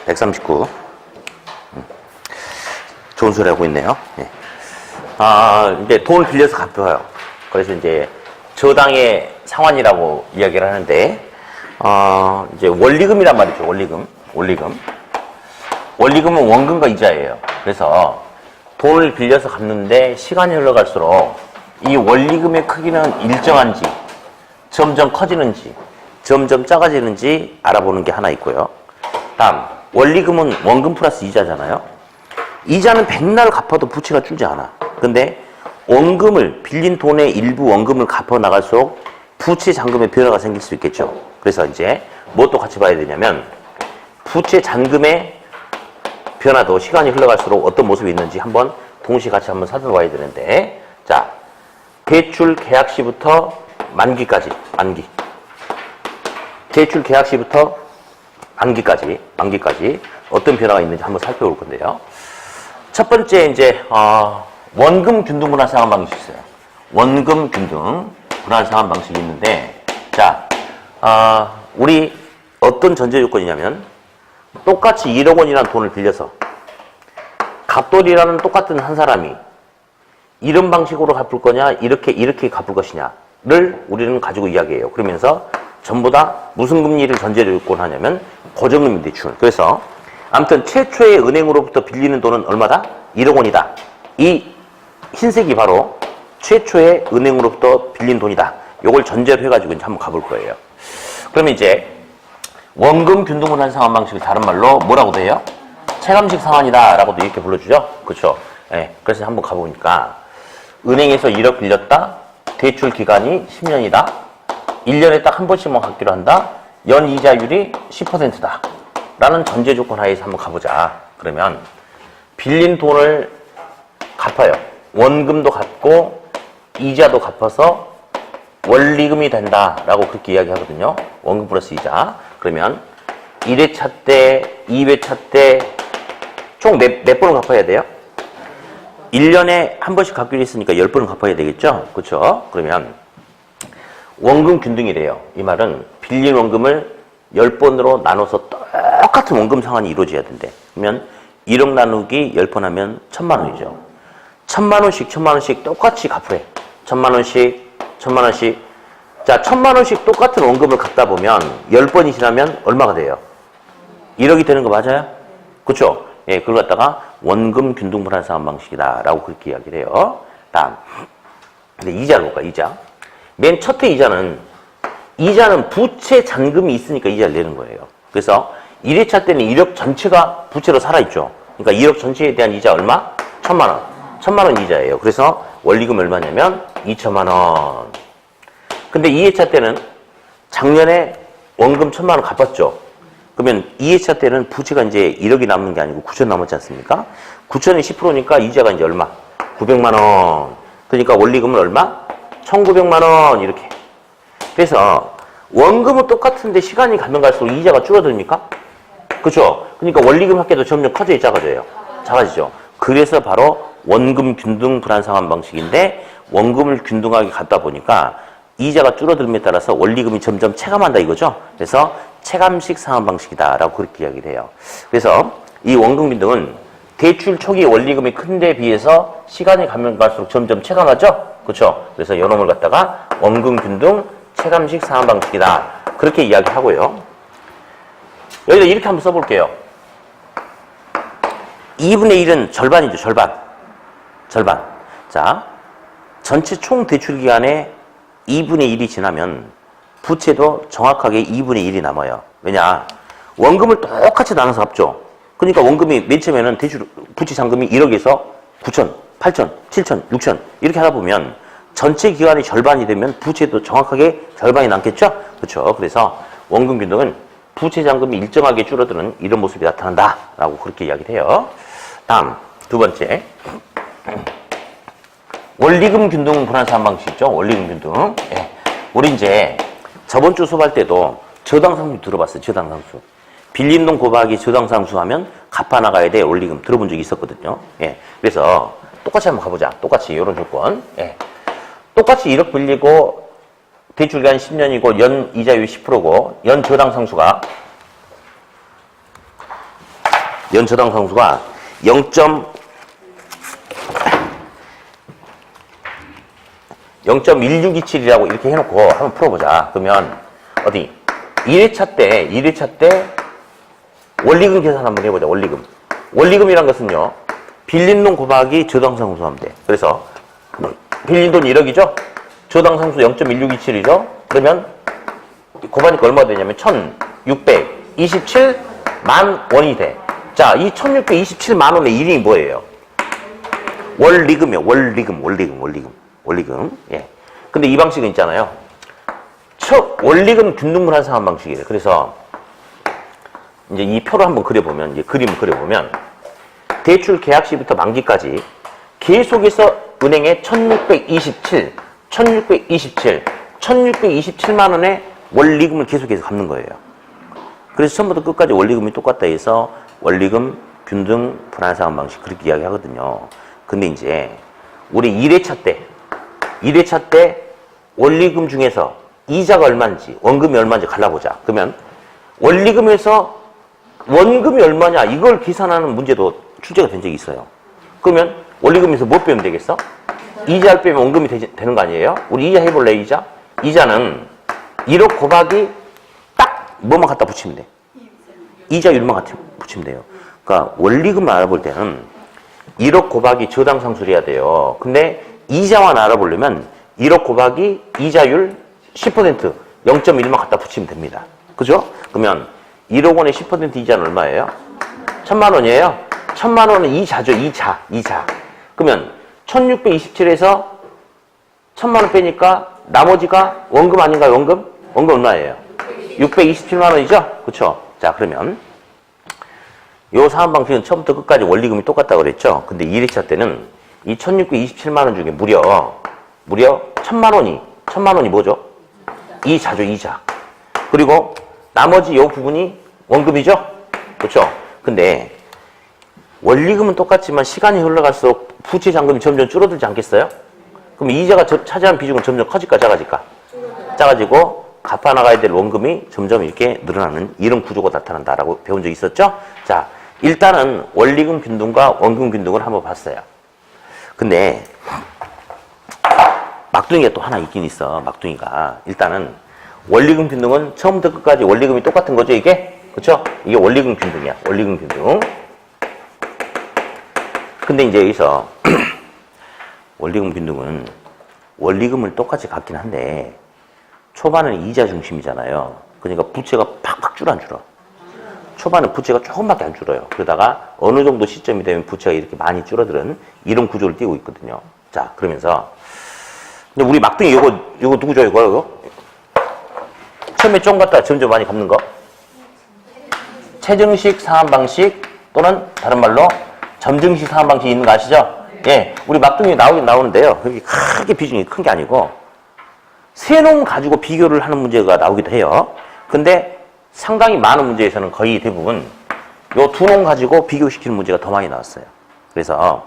139. 좋은 소리 하고 있네요. 예. 이제 돈을 빌려서 갚아요. 그래서 이제 저당의 상환이라고 이야기를 하는데, 이제 원리금이란 말이죠. 원리금은 원금과 이자예요. 그래서 돈을 빌려서 갚는데 시간이 흘러갈수록 이 원리금의 크기는 일정한지, 점점 커지는지, 점점 작아지는지 알아보는 게 하나 있고요. 다음, 원리금은 원금 플러스 이자잖아요. 이자는 백날 갚아도 부채가 줄지 않아. 근데 원금을, 빌린 돈의 일부 원금을 갚아 나갈수록 부채 잔금의 변화가 생길 수 있겠죠. 그래서 이제 무엇도 같이 봐야 되냐면 부채 잔금의 변화도 시간이 흘러갈수록 어떤 모습이 있는지 한번 동시에 같이 한번 살펴봐야 되는데, 자, 대출 계약 시부터 만기까지, 대출 계약 시부터 만기까지 어떤 변화가 있는지 한번 살펴볼 건데요. 첫 번째 이제 원금 균등 분할 상환 방식이 있어요. 원금 균등 분할 상환 방식이 있는데, 자, 우리 어떤 전제 조건이냐면 똑같이 1억 원이라는 돈을 빌려서 갑돌이라는 똑같은 한 사람이 이런 방식으로 갚을 거냐, 이렇게 갚을 것이냐를 우리는 가지고 이야기해요. 그러면서 전부 다 무슨 금리를 전제로 조건 하냐면 고정금리 대출. 그래서 아무튼 최초의 은행으로부터 빌리는 돈은 얼마다? 1억 원이다. 이 흰색이 바로 최초의 은행으로부터 빌린 돈이다. 요걸 전제로 해가지고 이제 한번 가볼 거예요. 그러면 이제 원금 균등 분할 상환 방식을 다른 말로 뭐라고도 해요? 체감식 상환이다 라고도 이렇게 불러주죠. 그렇죠? 네, 그래서 한번 가보니까 은행에서 1억 빌렸다. 대출 기간이 10년이다. 1년에 딱 한 번씩만 갚기로 한다. 연 이자율이 10%다. 라는 전제 조건 하에서 한번 가보자. 그러면 빌린 돈을 갚아요. 원금도 갚고 이자도 갚아서 원리금이 된다 라고 그렇게 이야기하거든요. 원금 플러스 이자. 그러면 1회차 때, 2회차 때 총 몇 번을 갚아야 돼요? 1년에 한 번씩 갚기로 했으니까 10번을 갚아야 되겠죠? 그렇죠? 그러면 원금 균등이래요. 이 말은 빌린 원금을 10번으로 나눠서 똑같은 원금 상환이 이루어져야 된대. 그러면 1억 나누기 10번 하면 1000만 원이죠. 1000만 원씩 똑같이 갚으래. 1000만 원씩. 자, 1000만 원씩 똑같은 원금을 갚다 보면 10번이 지나면 얼마가 돼요? 1억이 되는 거 맞아요? 그렇죠? 예, 그걸 갖다가 원금 균등 분할 상환 방식이다 라고 그렇게 이야기를 해요. 다음, 근데 이자를 볼까? 이자. 맨 첫째 이자는 부채 잔금이 있으니까 이자를 내는 거예요. 그래서 1회차 때는 1억 전체가 부채로 살아있죠. 그러니까 1억 전체에 대한 이자 얼마? 1000만 원. 1000만 원 이자예요. 그래서 원리금 얼마냐면 2000만 원. 근데 2회차 때는 작년에 원금 1000만 원 갚았죠. 그러면 2회차 때는 부채가 이제 1억이 남는 게 아니고 9천 남았지 않습니까? 9천이 10%니까 이자가 이제 얼마? 900만 원. 그러니까 원리금은 얼마? 1900만 원. 이렇게. 그래서 원금은 똑같은데 시간이 가면 갈수록 이자가 줄어듭니까? 그렇죠? 그러니까 원리금 합계도 점점 커져야 작아져요. 작아지죠. 그래서 바로 원금 균등 분할 상환 방식인데 원금을 균등하게 갖다 보니까 이자가 줄어들음에 따라서 원리금이 점점 체감한다 이거죠. 그래서 체감식 상환 방식이다 라고 그렇게 이야기를 해요. 그래서 이 원금 균등은 대출 초기 원리금이 큰 데 비해서 시간이 가면 갈수록 점점 체감하죠. 그렇죠? 그래서 이놈을 갖다가 원금 균등 체감식 상환 방식이다. 그렇게 이야기하고요. 여기다 이렇게 한번 써볼게요. 2분의 1은 절반이죠. 절반. 자, 전체 총 대출 기간에 2분의 1이 지나면 부채도 정확하게 2분의 1이 남아요. 왜냐? 원금을 똑같이 나눠서 갚죠. 그러니까 원금이 맨 처음에는 부채 잔금이 1억에서 9천, 8천, 7천, 6천 이렇게 하다 보면 전체 기간이 절반이 되면 부채도 정확하게 절반이 남겠죠? 그렇죠. 그래서 원금 균등은 부채 잔금이 일정하게 줄어드는 이런 모습이 나타난다 라고 그렇게 이야기를 해요. 다음 두 번째 원리금 균등 분할 상환 방식 있죠? 원리금 균등. 예. 우리 이제 저번 주 수업할 때도 저당상수 들어봤어요. 저당상수. 빌린 돈 곱하기 저당상수 하면 갚아 나가야 돼. 원리금 들어본 적이 있었거든요. 예. 그래서 똑같이 한번 가보자. 똑같이 이런 조건. 예. 똑같이 1억 빌리고 대출기간 10년이고 연 이자율 10%고 연 저당상수가 연저당 상수가 0.1627이라고 이렇게 해놓고 한번 풀어보자. 그러면 어디 1회차 때 원리금 계산 한번 해보자. 원리금이란 것은요, 빌린 돈 곱하기 저당상수 하면 돼. 그래서 빌린 돈 1억이죠? 저당상수 0.1627이죠? 그러면 곱하니까 얼마가 되냐면 1627만 원이 돼. 자, 이 1627만 원의 이름이 뭐예요? 원리금이요. 원리금. 예. 근데 이 방식은 있잖아요. 원리금 균등분할 상환 방식이에요. 그래서 이제 이 표를 한번 그려보면, 이제 그림을 그려보면, 대출 계약 시부터 만기까지 계속해서 은행에 1627만 원의 원리금을 계속해서 갚는 거예요. 그래서 처음부터 끝까지 원리금이 똑같다 해서 원리금 균등 분할 상환 방식 그렇게 이야기하거든요. 근데 이제 우리 1회차 때 원리금 중에서 이자가 얼마인지 원금이 얼마인지 갈라보자. 그러면 원리금에서 원금이 얼마냐 이걸 계산하는 문제도 출제가 된 적이 있어요. 그러면 원리금에서 뭐 빼면 되겠어? 이자를 빼면 원금이 되는 거 아니에요? 우리 이자 해볼래? 이자는 1억 곱하기 딱 뭐만 갖다 붙이면 돼. 이자율만 갖다 붙이면 돼요. 그러니까 원리금을 알아볼 때는 1억 곱하기 저당상수를 해야 돼요. 근데 이자만 알아보려면 1억 곱하기 이자율 10% 0.1만 갖다 붙이면 됩니다. 그죠? 그러면 1억 원의 10% 이자는 얼마예요? 1,000만 원이에요. 1,000만 원은 이자죠. 이자. 그러면 1627에서 1,000만 원 빼니까 나머지가 원금 아닌가요? 원금 얼마예요? 627만 원이죠? 그쵸? 자, 그러면 요 사업 방식은 처음부터 끝까지 원리금이 똑같다고 그랬죠? 근데 1회차 때는 이 1627만 원 중에 무려 1,000만 원이 뭐죠? 이자죠, 이자. 그리고 나머지 요 부분이 원금이죠? 그렇죠? 근데 원리금은 똑같지만 시간이 흘러갈수록 부채 잔금이 점점 줄어들지 않겠어요? 그럼 이자가 차지하는 비중은 점점 커질까 작아질까? 작아지고 갚아나가야 될 원금이 점점 이렇게 늘어나는 이런 구조가 나타난다라고 배운 적이 있었죠? 자, 일단은 원리금 균등과 원금 균등을 한번 봤어요. 근데 막둥이가 또 하나 있긴 있어. 막둥이가. 일단은 원리금 균등은 처음부터 끝까지 원리금이 똑같은 거죠, 이게? 그쵸? 이게 원리금 균등이야. 원리금 균등. 근데 이제 여기서 원리금 균등은 원리금을 똑같이 갚긴 한데 초반에는 이자 중심이잖아요. 그러니까 부채가 팍팍 줄어 안 줄어? 초반에 부채가 조금밖에 안 줄어요. 그러다가 어느 정도 시점이 되면 부채가 이렇게 많이 줄어드는 이런 구조를 띄고 있거든요. 자, 그러면서 근데 우리 막둥이 요거 누구죠? 이거? 처음에 좀 갖다 점점 많이 갚는 거? 최정식 상환 방식 또는 다른 말로 점증식 상환 방식이 있는 거 아시죠? 예, 우리 막둥이 나오긴 나오는데요. 그렇게 크게 비중이 큰 게 아니고 세 놈 가지고 비교를 하는 문제가 나오기도 해요. 근데 상당히 많은 문제에서는 거의 대부분 요 두 놈 가지고 비교시키는 문제가 더 많이 나왔어요. 그래서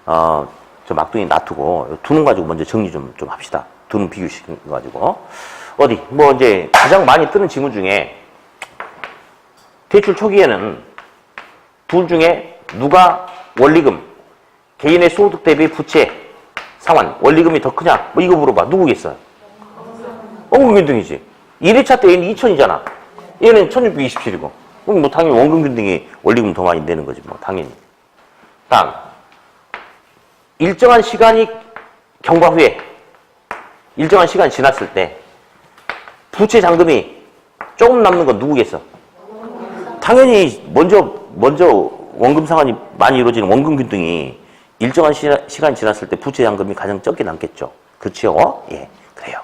저 막둥이 놔두고 두 놈 가지고 먼저 정리 좀 합시다. 두 놈 비교시키는 거 가지고 어디 뭐 이제 가장 많이 뜨는 질문 중에 대출 초기에는 둘 중에 누가 원리금 개인의 소득 대비 부채 상환 원리금이 더 크냐 뭐 이거 물어봐. 누구겠어요? 원금 균등이지. 1회차 때 얘는 2,000이잖아. 얘는 1627이고. 그럼 뭐 당연히 원금 균등이 원리금 더 많이 내는 거지 뭐 당연히. 다음 일정한 시간이 경과 후에 일정한 시간이 지났을 때 부채 잔금이 조금 남는 건 누구겠어? 당연히 먼저 원금 상환이 많이 이루어지는 원금 균등이 일정한 시간이 지났을 때 부채 잔금이 가장 적게 남겠죠. 그렇죠? 예, 그래요.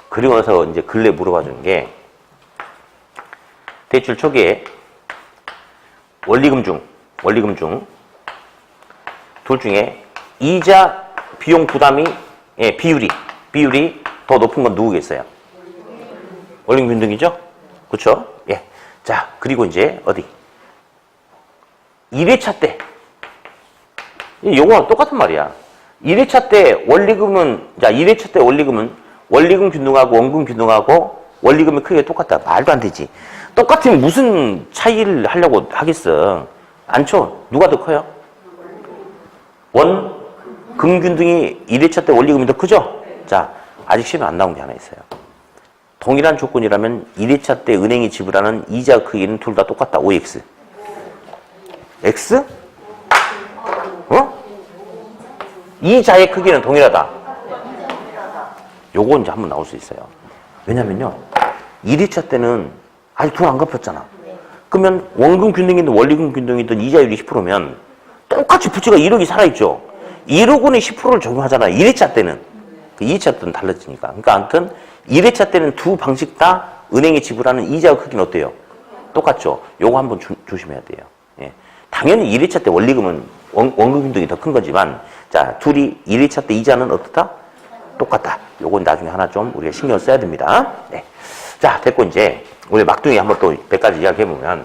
그리고 나서 이제 근래 물어봐 주는 게 대출 초기에 원리금 중 둘 중에 이자 비용 부담이 비율이 더 높은 건 누구겠어요? 원리금 균등이죠? 그렇죠? 예. 자, 그리고 이제 어디 1회차 때 요거랑 똑같은 말이야. 1회차 때 원리금은 원리금 균등하고 원금 균등하고 원리금이 크게 똑같다. 말도 안 되지. 똑같으면 무슨 차이를 하려고 하겠어. 않죠? 누가 더 커요? 금균등이 1회차 때 원리금이 더 크죠? 자, 아직 시험에 안 나온 게 하나 있어요. 동일한 조건이라면 1회차 때 은행이 지불하는 이자 크기는 둘 다 똑같다. OX. X? 이자의 크기는 동일하다. 요거 이제 한번 나올 수 있어요. 왜냐면요. 1회차 때는 아직 돈 안 갚았잖아. 그러면 원금 균등이든 원리금 균등이든 이자율이 10%면 똑같이 부채가 1억이 살아있죠. 1억 원에 10%를 적용하잖아. 1회차 때는. 2회차 때는 달라지니까. 그러니까 아무튼 1회차 때는 두 방식 다 은행이 지불하는 이자 크기는 어때요? 똑같죠. 요거 한번 조심해야 돼요. 예. 당연히 1회차 때 원리금은 원금 균등이 더 큰 거지만 자, 둘이 1회차 때 이자는 어떻다? 똑같다. 요건 나중에 하나 좀 우리가 신경 써야 됩니다. 네. 자, 됐고 이제 우리 막둥이 한번 또 100가지 이야기해보면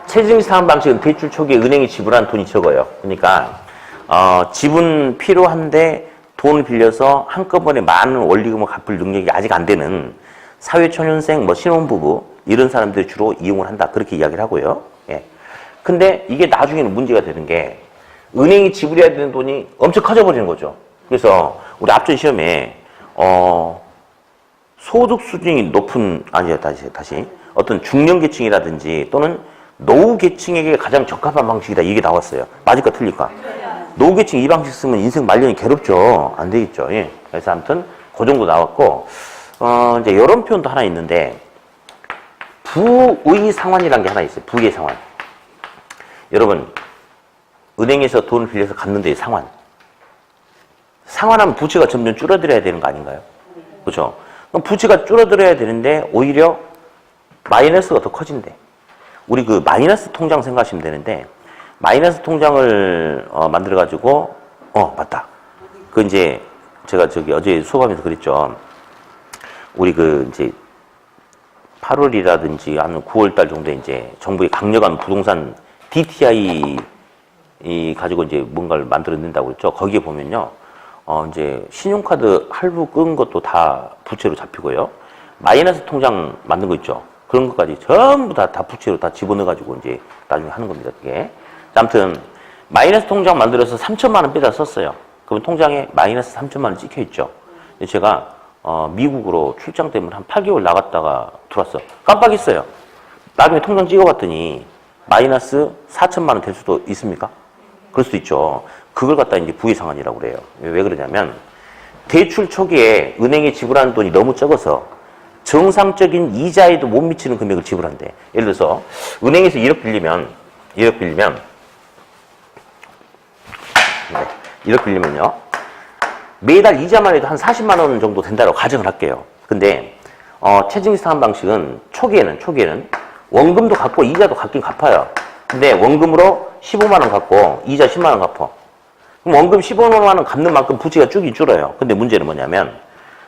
체증 상환 방식은 대출 초기에 은행이 지불한 돈이 적어요. 그러니까 지분 필요한데 돈을 빌려서 한꺼번에 많은 원리금을 갚을 능력이 아직 안 되는 사회초년생, 신혼부부 이런 사람들이 주로 이용을 한다. 그렇게 이야기를 하고요. 예. 근데 이게 나중에는 문제가 되는 게 은행이 지불해야 되는 돈이 엄청 커져버리는 거죠. 그래서 우리 앞전 시험에 소득 수준이 높은 다시 어떤 중년계층이라든지 또는 노후계층에게 가장 적합한 방식이다 이게 나왔어요. 맞을까 틀릴까? 노후계층 이 방식 쓰면 인생 말년이 괴롭죠. 안 되겠죠. 예. 그래서 아무튼 그 정도 나왔고 이제 이런 표현도 하나 있는데 부의 상환이라는 게 하나 있어요. 부의 상환. 여러분 은행에서 돈을 빌려서 갚는데 상환. 상환하면 부채가 점점 줄어들어야 되는 거 아닌가요? 그렇죠? 그럼 부채가 줄어들어야 되는데 오히려 마이너스가 더 커진대. 우리 그 마이너스 통장 생각하시면 되는데 마이너스 통장을 만들어가지고 맞다. 그 이제 제가 어제 수업하면서 그랬죠. 우리 그 이제 8월이라든지 한 9월달 정도에 이제 정부의 강력한 부동산 DTI 가지고 이제 뭔가를 만들어낸다고 그랬죠. 거기에 보면요. 이제 신용카드 할부 끈 것도 다 부채로 잡히고요. 마이너스 통장 만든 거 있죠. 그런 것까지 전부 다 부채로 다 집어넣어가지고 이제 나중에 하는 겁니다. 그게. 아무튼 마이너스 통장 만들어서 3천만 원 빼다 썼어요. 그럼 통장에 마이너스 3천만 원 찍혀 있죠. 제가 미국으로 출장 때문에 한 8개월 나갔다가 들어왔어. 깜빡했어요. 나중에 통장 찍어봤더니 마이너스 4천만 원 될 수도 있습니까? 그럴 수도 있죠. 그걸 갖다 이제 부의상환이라고 그래요. 왜 그러냐면 대출 초기에 은행에 지불하는 돈이 너무 적어서 정상적인 이자에도 못 미치는 금액을 지불한대. 예를 들어서 은행에서 1억 빌리면 1억 빌리면요. 매달 이자만 해도 한 40만 원 정도 된다고 가정을 할게요. 근데 체증상환 방식은 초기에는 원금도 갚고 이자도 갚긴 갚아요. 근데 원금으로 15만 원 갚고 이자 10만 원 갚아. 그럼 원금 15만 원 갚는 만큼 부채가 쭉이 줄어요. 근데 문제는 뭐냐면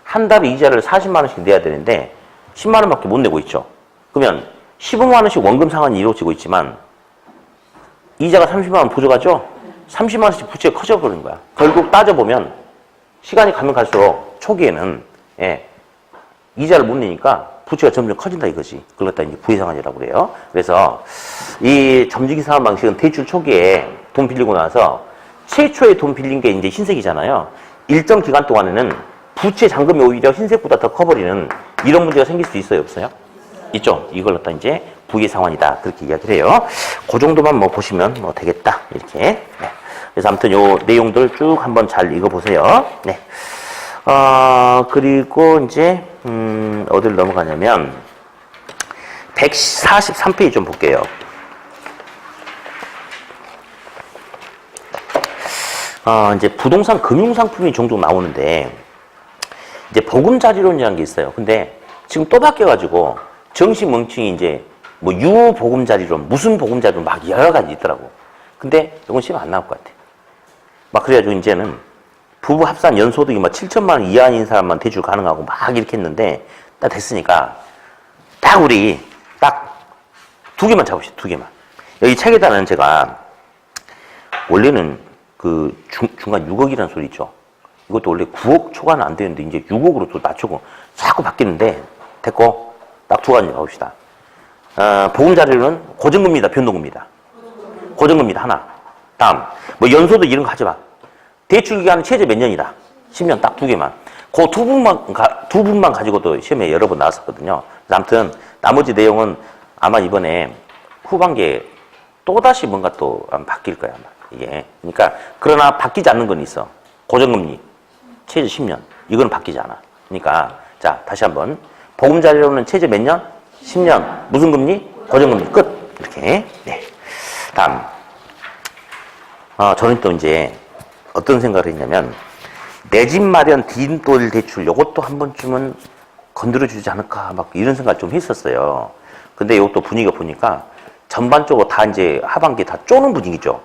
한 달에 이자를 40만 원씩 내야 되는데 10만 원밖에 못 내고 있죠. 그러면 15만 원씩 원금 상환이 이루어지고 있지만 이자가 30만 원 부족하죠? 30만 원씩 부채가 커져버리는 거야. 결국 따져보면 시간이 가면 갈수록 초기에는 이자를 못 내니까 부채가 점점 커진다 이거지. 그걸 갖다 이제 부의상환이라고 그래요. 그래서 이 점주기 상환 방식은 대출 초기에 돈 빌리고 나서 최초에 돈 빌린 게 이제 흰색이잖아요. 일정 기간 동안에는 부채 잔금이 오히려 흰색보다 더 커버리는 이런 문제가 생길 수 있어요, 없어요? 있죠. 이걸 갖다 이제 부의상환이다 그렇게 이야기를 해요. 그 정도만 보시면 되겠다 이렇게. 네. 그래서 아무튼 요 내용들 쭉 한번 잘 읽어보세요. 네. 그리고 이제 어디를 넘어가냐면 143페이지 좀 볼게요. 이제 부동산 금융상품이 종종 나오는데 이제 보금자리론이라는 게 있어요. 근데 지금 또 바뀌어가지고 정시멍청이 이제 유보금자리론, 무슨 보금자리론 막 여러 가지 있더라고. 근데 이건 시험 안 나올 것 같아. 막 그래가지고 이제는 부부 합산 연소득이 7천만 원 이하인 사람만 대출 가능하고 막 이렇게 했는데 딱 됐으니까 우리 두 개만 잡읍시다. 두 개만. 여기 책에다는 제가 원래는 그 중간 6억이라는 소리 있죠. 이것도 원래 9억 초과는 안 되는데 이제 6억으로 또 낮추고 자꾸 바뀌는데 됐고 딱 두 가지 잡읍시다. 보금자리로는 고정금리다, 변동금리다. 고정금리다, 하나. 다음, 뭐 연소득 이런 거 하지 마. 대출 기간은 최저 몇 년이다. 10년 딱 두 개만. 그 두 분만 가지고도 시험에 여러 번 나왔었거든요. 아무튼, 나머지 내용은 아마 이번에 후반기에 또다시 뭔가 또 바뀔 거야, 아마. 이게. 그러니까, 그러나 바뀌지 않는 건 있어. 고정금리. 최저 10년. 이건 바뀌지 않아. 그러니까, 자, 다시 한번. 보금자리로는 최저 몇 년? 10년. 무슨 금리? 고정금리. 끝. 이렇게. 네. 다음. 저는 또 이제 어떤 생각을 했냐면, 내 집 마련 디딤돌 대출, 요것도 한 번쯤은 건드려주지 않을까, 막 이런 생각을 좀 했었어요. 근데 이것도 분위기가 보니까 전반적으로 다 이제 하반기에 다 쪼는 분위기죠.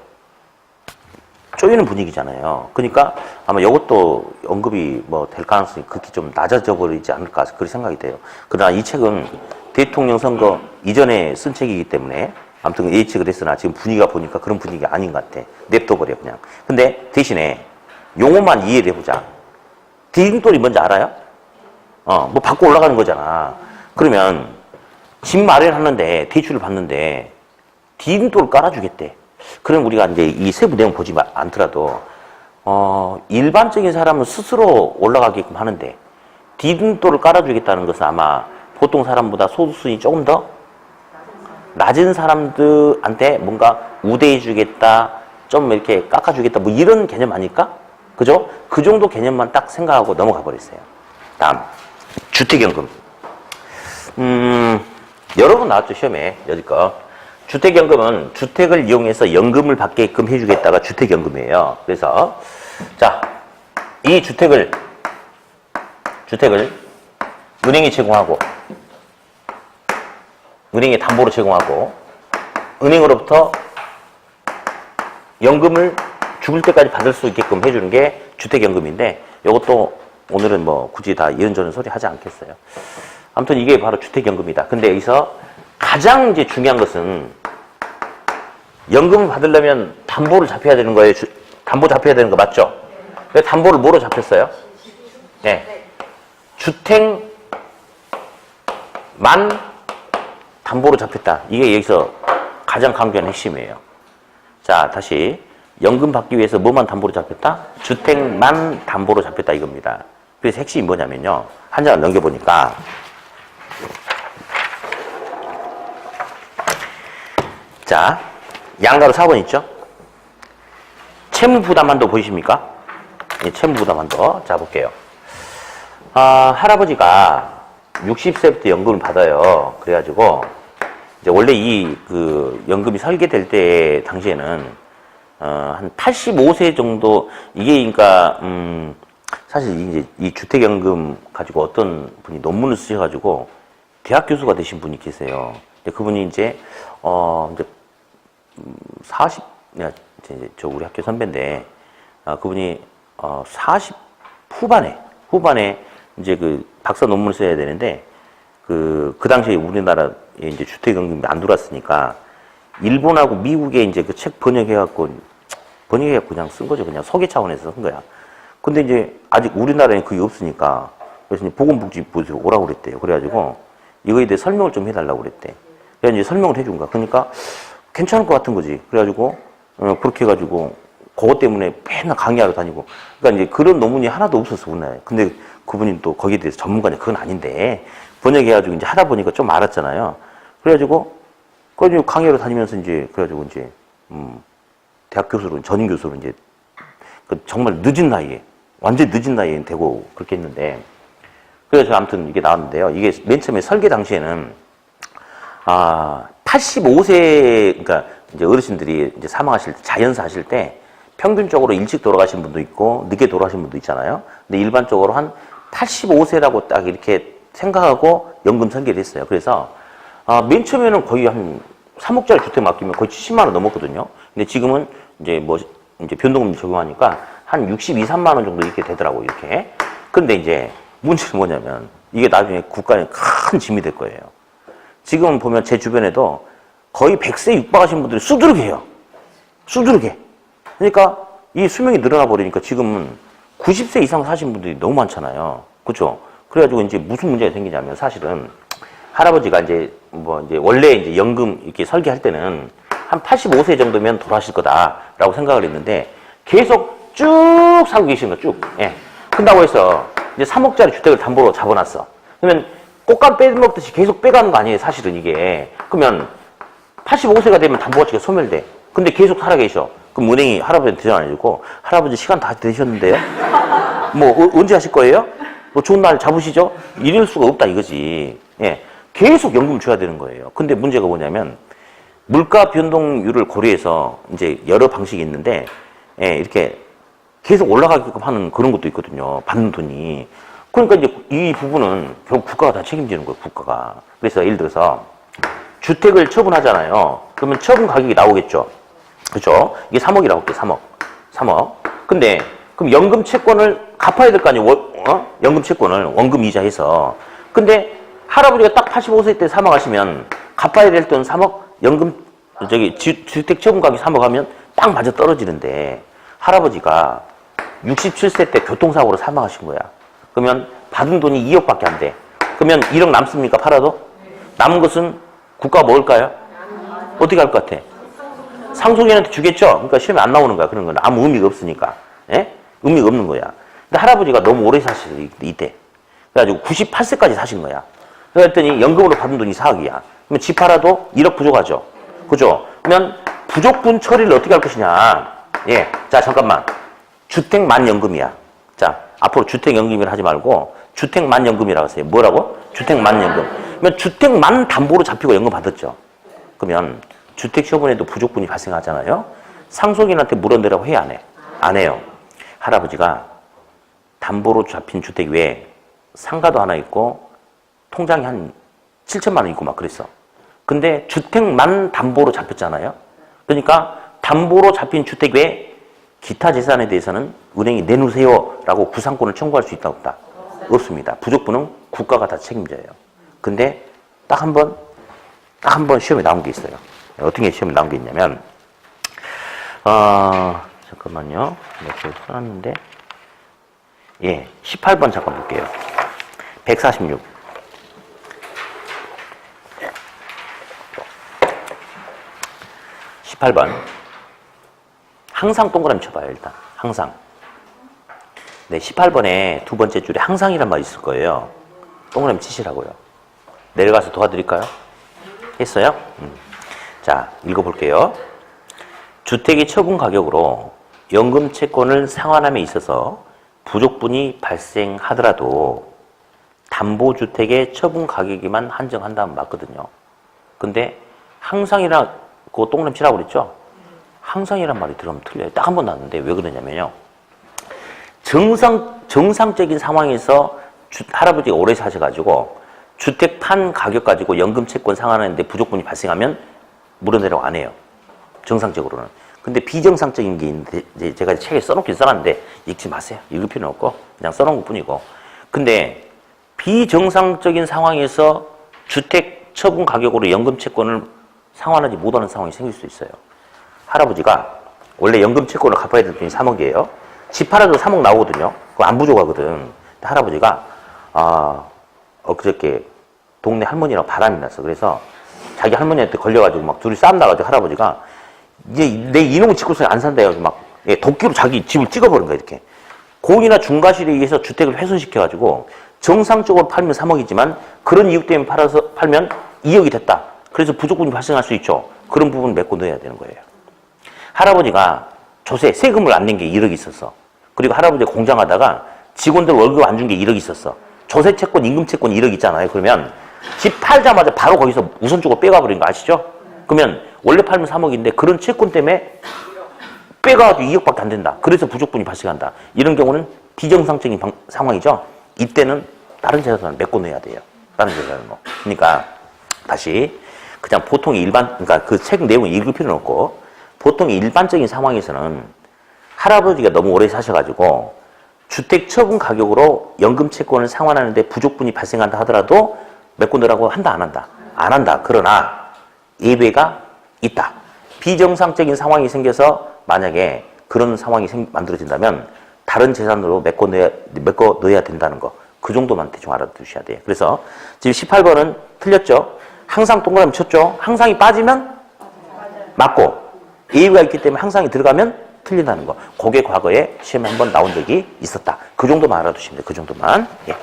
쪼이는 분위기잖아요. 그러니까 아마 이것도 언급이 뭐 될 가능성이 극히 좀 낮아져 버리지 않을까, 그런 생각이 돼요. 그러나 이 책은 대통령 선거 이전에 쓴 책이기 때문에 아무튼 예측을 했으나 지금 분위기가 보니까 그런 분위기가 아닌 것 같아. 냅둬버려, 그냥. 근데 대신에 용어만 이해를 해보자. 디딤돌이 뭔지 알아요? 뭐 받고 올라가는 거잖아. 그러면 집 마련하는데 대출을 받는데 디딤돌을 깔아주겠대. 그럼 우리가 이제 이 세부 내용 보지 않더라도 일반적인 사람은 스스로 올라가게끔 하는데 디딤돌을 깔아주겠다는 것은 아마 보통 사람보다 소득수준이 조금 더 낮은 사람들한테 뭔가 우대해주겠다, 좀 이렇게 깎아주겠다, 뭐 이런 개념 아닐까? 그죠? 그 정도 개념만 딱 생각하고 넘어가 버렸어요. 다음, 주택연금. 여러 번 나왔죠, 시험에, 여지껏. 주택연금은 주택을 이용해서 연금을 받게끔 해주겠다가 주택연금이에요. 그래서, 자, 이 주택을 은행이 제공하고, 은행에 담보로 제공하고, 은행으로부터 연금을 죽을 때까지 받을 수 있게끔 해주는 게 주택연금인데, 이것도 오늘은 뭐 굳이 다 이런저런 소리 하지 않겠어요. 아무튼 이게 바로 주택연금이다. 근데 여기서 가장 이제 중요한 것은 연금을 받으려면 담보를 잡혀야 되는 거예요. 담보 잡혀야 되는 거 맞죠? 왜 담보를 뭐로 잡혔어요? 네. 주택만 담보로 잡혔다. 이게 여기서 가장 강조하는 핵심이에요. 자, 다시. 연금 받기 위해서 뭐만 담보로 잡혔다? 주택만 담보로 잡혔다 이겁니다. 그래서 핵심이 뭐냐면요. 한 장을 넘겨보니까 자, 양가로 4번 있죠? 채무부담한도 보이십니까? 예, 채무부담한도. 자, 볼게요. 할아버지가 60세부터 연금을 받아요. 그래가지고 이제 원래 이 그 연금이 설계될 때 당시에는 한 85세 정도, 이게 그러니까 사실 이제 이 주택연금 가지고 어떤 분이 논문을 쓰셔가지고 대학 교수가 되신 분이 계세요. 근데 그분이 이제 이제 40, 이제 저 우리 학교 선배인데 그분이 40 후반에 이제 그 박사 논문을 써야 되는데 그 당시에 우리나라에 이제 주택연금이 안 들어왔으니까 일본하고 미국에 이제 그 책 번역해갖고 그냥 쓴 거죠. 그냥 소개 차원에서 쓴 거야. 근데 이제 아직 우리나라에는 그게 없으니까 그래서 이제 보건복지부에서 오라고 그랬대요. 그래가지고 이거에 대해 설명을 좀 해달라고 그랬대. 그래서 이제 설명을 해준 거야. 그러니까 괜찮을 것 같은 거지. 그래가지고 그렇게 해가지고 그것 때문에 맨날 강의하러 다니고. 그러니까 이제 그런 논문이 하나도 없었어, 우리나라에. 근데 그분이 또 거기에 대해서 전문가냐, 그건 아닌데 번역해가지고 이제 하다 보니까 좀 알았잖아요. 그래가지고 그 강의하러 다니면서 이제 그래가지고 이제 대학 교수로, 전임 교수로 이제 정말 늦은 나이에, 완전 늦은 나이에 되고 그렇게 했는데, 그래서 아무튼 이게 나왔는데요. 이게 맨 처음에 설계 당시에는 85세, 그러니까 이제 어르신들이 이제 사망하실 때, 자연사 하실 때 평균적으로 일찍 돌아가신 분도 있고 늦게 돌아가신 분도 있잖아요. 근데 일반적으로 한 85세라고 딱 이렇게 생각하고 연금 설계를 했어요. 그래서 맨 처음에는 거의 한 3억짜리 주택 맡기면 거의 70만 원 넘었거든요. 근데 지금은 이제 이제 변동금리 적용하니까 한 62, 3만 원 정도 이렇게 되더라고요, 이렇게. 근데 이제 문제는 뭐냐면 이게 나중에 국가에 큰 짐이 될 거예요. 지금 보면 제 주변에도 거의 100세 육박하신 분들이 수두룩해요. 수두룩해. 그러니까 이 수명이 늘어나 버리니까 지금은 90세 이상 사신 분들이 너무 많잖아요. 그렇죠? 그래가지고 이제 무슨 문제가 생기냐면 사실은 할아버지가 이제 이제 원래 이제 연금 이렇게 설계할 때는 한 85세 정도면 돌아가실 거다라고 생각을 했는데 계속 쭉 살고 계시는 거예요. 쭉. 예. 큰다고 해서 이제 3억짜리 주택을 담보로 잡아놨어. 그러면 꽃감 빼먹듯이 계속 빼가는 거 아니에요, 사실은 이게. 그러면 85세가 되면 담보가치가 소멸돼. 근데 계속 살아계셔. 그럼 은행이 할아버지한테 전화해주고, 할아버지 시간 다 되셨는데요? 뭐 언제 하실 거예요? 뭐 좋은 날 잡으시죠? 이럴 수가 없다 이거지. 예. 계속 연금을 줘야 되는 거예요. 근데 문제가 뭐냐면 물가 변동률을 고려해서 이제 여러 방식이 있는데, 예, 이렇게 계속 올라가게끔 하는 그런 것도 있거든요. 받는 돈이. 그러니까 이제 이 부분은 결국 국가가 다 책임지는 거예요, 국가가. 그래서 예를 들어서 주택을 처분하잖아요. 그러면 처분 가격이 나오겠죠. 그죠? 이게 3억이라고 할게요, 3억. 3억. 근데 그럼 연금 채권을 갚아야 될 거 아니에요, 연금 채권을 원금 이자 해서. 근데 할아버지가 딱 85세 때 사망하시면 갚아야 될 돈 3억, 연금, 주택 처분 가격이 3억 하면 딱 맞아 떨어지는데 할아버지가 67세 때 교통사고로 사망하신 거야. 그러면 받은 돈이 2억밖에 안 돼. 그러면 1억 남습니까, 팔아도? 남은 것은 국가가 먹을까요? 어떻게 할 것 같아? 상속인한테 주겠죠? 그러니까 시험에 안 나오는 거야, 그런 건. 아무 의미가 없으니까. 예? 의미가 없는 거야. 근데 할아버지가 너무 오래 사셨어, 이때. 그래가지고 98세까지 사신 거야. 그랬더니 연금으로 받은 돈이 4억이야. 그러면 집 팔아도 1억 부족하죠. 그죠? 그러면 부족분 처리를 어떻게 할 것이냐. 예. 자, 잠깐만. 주택만연금이야. 자, 앞으로 주택연금이라 하지 말고 주택만연금이라고 하세요. 뭐라고? 주택만연금. 그러면 주택만 담보로 잡히고 연금 받았죠. 그러면 주택 처분에도 부족분이 발생하잖아요. 상속인한테 물어내라고 해야 안 해? 안 해요. 할아버지가 담보로 잡힌 주택 외에 상가도 하나 있고 통장이 한 7천만 원 있고 막 그랬어. 근데 주택만 담보로 잡혔잖아요. 그러니까 담보로 잡힌 주택 외에 기타 재산에 대해서는 은행이 내놓으세요라고 구상권을 청구할 수 있다 없다? 없습니다. 부족분은 국가가 다 책임져요. 근데 딱 한 번 시험에 나온 게 있어요. 어떻게 시험에 나온 게 있냐면 잠깐만요. 내가 써놨는데 예, 18번 잠깐 볼게요. 146. 18번. 항상 동그라미 쳐봐요, 일단. 항상. 네, 18번에 두 번째 줄에 항상이란 말이 있을 거예요. 동그라미 치시라고요. 내려가서 도와드릴까요? 했어요? 자, 읽어볼게요. 주택의 처분 가격으로 연금 채권을 상환함에 있어서 부족분이 발생하더라도 담보주택의 처분 가격에만 한정한다면 맞거든요. 근데 항상이라고 동그라미 치라고 그랬죠? 항상이란 말이 들어가면 틀려요. 딱 한 번 나왔는데 왜 그러냐면요. 정상적인 상황에서 할아버지가 오래 사셔가지고 주택 판 가격 가지고 연금 채권 상환하는데 부족분이 발생하면 물어내라고 안 해요. 정상적으로는. 근데 비정상적인 게 있는데 이제 제가 책에 써놓긴 써놨는데 읽지 마세요. 읽을 필요는 없고 그냥 써놓은 것 뿐이고. 근데 비정상적인 상황에서 주택 처분 가격으로 연금 채권을 상환하지 못하는 상황이 생길 수 있어요. 할아버지가 원래 연금 채권을 갚아야 될 돈이 3억이에요. 집 팔아도 3억 나오거든요. 그거 안 부족하거든. 근데 할아버지가 엊그저께 동네 할머니랑 바람이 났어. 그래서 자기 할머니한테 걸려가지고 막 둘이 싸움 나가지고 할아버지가 이제 내 이놈의 집구석에 안 산다 해가지고 막 도끼로 자기 집을 찍어버린 거야, 이렇게. 공이나 중과실에 의해서 주택을 훼손시켜가지고 정상적으로 팔면 3억이지만 그런 이유 때문에 팔면 2억이 됐다. 그래서 부족분이 발생할 수 있죠. 그런 부분을 메꿔 넣어야 되는 거예요. 할아버지가 조세, 세금을 안 낸 게 1억이 있었어. 그리고 할아버지가 공장하다가 직원들 월급 안 준 게 1억이 있었어. 조세 채권, 임금 채권 1억 있잖아요. 그러면 집 팔자마자 바로 거기서 우선적으로 빼가버린 거 아시죠? 그러면 원래 팔면 3억인데 그런 채권 때문에 빼가지고 2억밖에 안 된다. 그래서 부족분이 발생한다. 이런 경우는 비정상적인 상황이죠. 이때는 다른 재산을 메꿔 넣어야 돼요. 다른 재산을 뭐. 그러니까 다시 그냥 보통의 그러니까 그 책 내용을 읽을 필요는 없고 보통 일반적인 상황에서는 할아버지가 너무 오래 사셔가지고 주택 처분 가격으로 연금 채권을 상환하는데 부족분이 발생한다 하더라도 메꿔 넣으라고 한다, 안 한다? 안 한다. 그러나 예외가 있다. 비정상적인 상황이 생겨서 만약에 그런 상황이 만들어진다면 다른 재산으로 메꿔 넣어야 된다는 거. 그 정도만 대충 알아두셔야 돼요. 그래서 지금 18번은 틀렸죠? 항상 동그라미 쳤죠? 항상이 빠지면 맞고 A가 있기 때문에 항상 들어가면 틀린다는 거. 그게 과거에 시험에 한번 나온 적이 있었다. 그 정도만 알아두시면 돼요. 그 정도만. 예.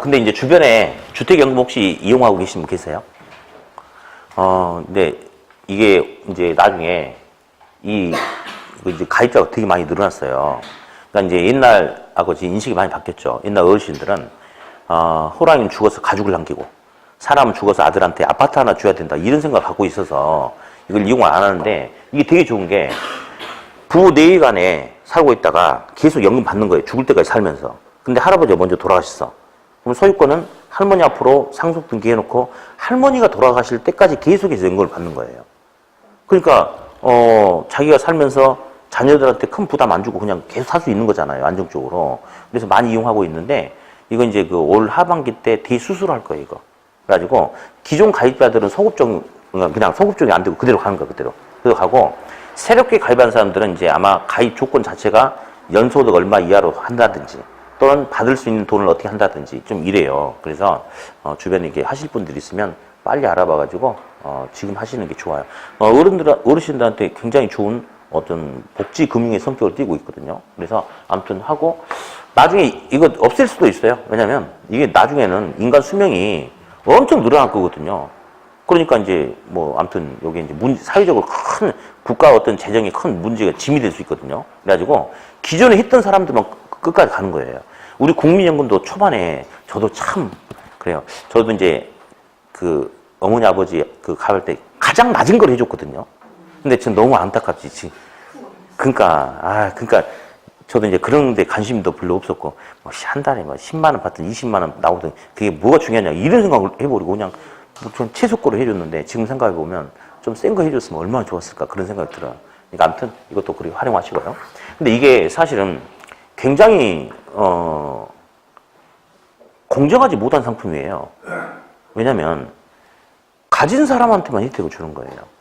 근데 이제 주변에 주택연금 혹시 이용하고 계신 분 계세요? 근데 이게 이제 나중에 이제 가입자가 되게 많이 늘어났어요. 그러니까 이제 옛날하고 지금 인식이 많이 바뀌었죠. 옛날 어르신들은, 호랑이는 죽어서 가죽을 남기고, 사람은 죽어서 아들한테 아파트 하나 줘야 된다. 이런 생각을 갖고 있어서 이걸 이용을 안 하는데, 이게 되게 좋은 게, 부부 내외간에 살고 있다가 계속 연금 받는 거예요. 죽을 때까지 살면서. 근데 할아버지가 먼저 돌아가셨어. 그럼 소유권은 할머니 앞으로 상속등기 해놓고 할머니가 돌아가실 때까지 계속해서 연금을 받는 거예요. 그러니까 자기가 살면서 자녀들한테 큰 부담 안 주고 그냥 계속 살 수 있는 거잖아요. 안정적으로. 그래서 많이 이용하고 있는데 이건 이제 그 올 하반기 때 대수술할 거예요. 이거. 그래가지고 기존 가입자들은 그냥 소급적이 안 되고 그대로 가는 거예요. 그대로 가고 새롭게 가입한 사람들은 이제 아마 가입 조건 자체가 연소득 얼마 이하로 한다든지 또는 받을 수 있는 돈을 어떻게 한다든지 좀 이래요. 그래서 주변에 이렇게 하실 분들이 있으면 빨리 알아봐가지고 지금 하시는 게 좋아요. 어르신들한테 굉장히 좋은 어떤 복지 금융의 성격을 띠고 있거든요. 그래서 아무튼 하고 나중에 이거 없앨 수도 있어요. 왜냐면 이게 나중에는 인간 수명이 엄청 늘어날 거거든요. 그러니까 이제 뭐 아무튼 여기 이제 사회적으로 큰 국가 어떤 재정에 큰 문제가 짐이 될 수 있거든요. 그래가지고 기존에 했던 사람들만 끝까지 가는 거예요. 우리 국민연금도 초반에 저도 참 그래요. 저도 이제 그 어머니 아버지 그 가을 때 가장 낮은 걸 해줬거든요. 근데 전 너무 안타깝지. 지금. 그러니까 저도 이제 그런 데 관심도 별로 없었고 뭐 한 달에 뭐 10만 원 받든 20만 원 나오든 그게 뭐가 중요하냐 이런 생각을 해버리고 그냥 전 최소거로 해줬는데 지금 생각해 보면 좀 센 거 해줬으면 얼마나 좋았을까 그런 생각이 들어요. 그러니까 아무튼 이것도 그렇게 활용하시고요. 근데 이게 사실은 굉장히 공정하지 못한 상품이에요. 왜냐면 가진 사람한테만 혜택을 주는 거예요.